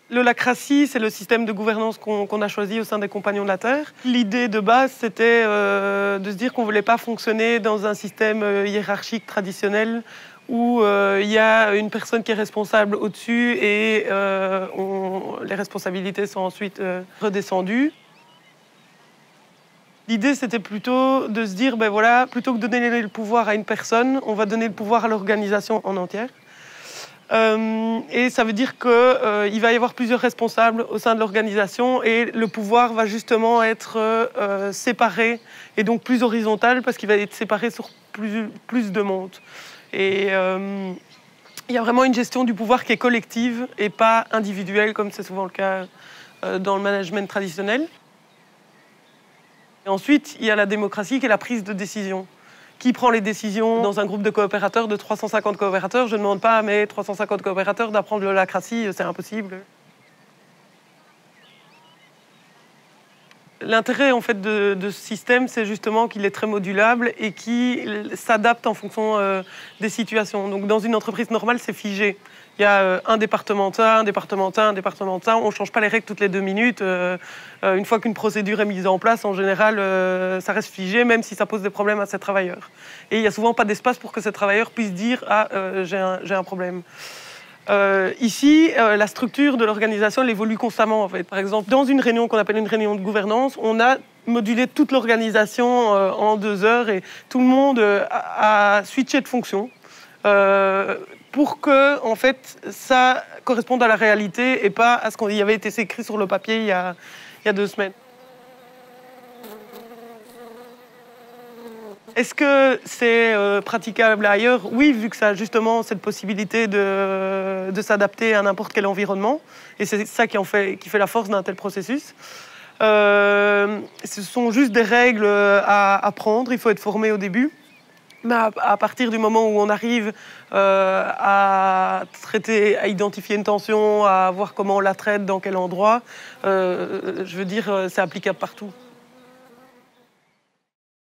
L'holacratie, c'est le système de gouvernance qu'on a choisi au sein des Compagnons de la Terre. L'idée de base, c'était de se dire qu'on ne voulait pas fonctionner dans un système hiérarchique traditionnel où il y a une personne qui est responsable au-dessus et les responsabilités sont ensuite redescendues. L'idée, c'était plutôt de se dire, ben voilà, plutôt que de donner le pouvoir à une personne, on va donner le pouvoir à l'organisation en entière. Et ça veut dire qu'il va y avoir plusieurs responsables au sein de l'organisation et le pouvoir va justement être séparé et donc plus horizontal parce qu'il va être séparé sur plus de monde. Et il y a vraiment une gestion du pouvoir qui est collective et pas individuelle comme c'est souvent le cas dans le management traditionnel. Et ensuite, il y a la démocratie qui est la prise de décision. Qui prend les décisions dans un groupe de coopérateurs, de 350 coopérateurs? Je ne demande pas à mes 350 coopérateurs d'apprendre l'holacratie, c'est impossible. L'intérêt en fait de ce système, c'est justement qu'il est très modulable et qu'il s'adapte en fonction des situations. Donc dans une entreprise normale, c'est figé. Il y a un départementin, un départementin, un départementin. On ne change pas les règles toutes les 2 minutes. Une fois qu'une procédure est mise en place, en général, ça reste figé, même si ça pose des problèmes à ces travailleurs. Et il n'y a souvent pas d'espace pour que ces travailleurs puissent dire « Ah, j'ai un problème ». Ici, la structure de l'organisation elle évolue constamment. En fait. Par exemple, dans une réunion qu'on appelle une réunion de gouvernance, on a modulé toute l'organisation en 2 heures et tout le monde a switché de fonction pour que en fait, ça corresponde à la réalité et pas à ce qui avait été écrit sur le papier il y a 2 semaines. Est-ce que c'est praticable ailleurs? Oui, vu que ça a justement cette possibilité de s'adapter à n'importe quel environnement. Et c'est ça qui fait la force d'un tel processus. Ce sont juste des règles à apprendre. Il faut être formé au début. Mais à partir du moment où on arrive à traiter, à identifier une tension, à voir comment on la traite, dans quel endroit, je veux dire, c'est applicable partout.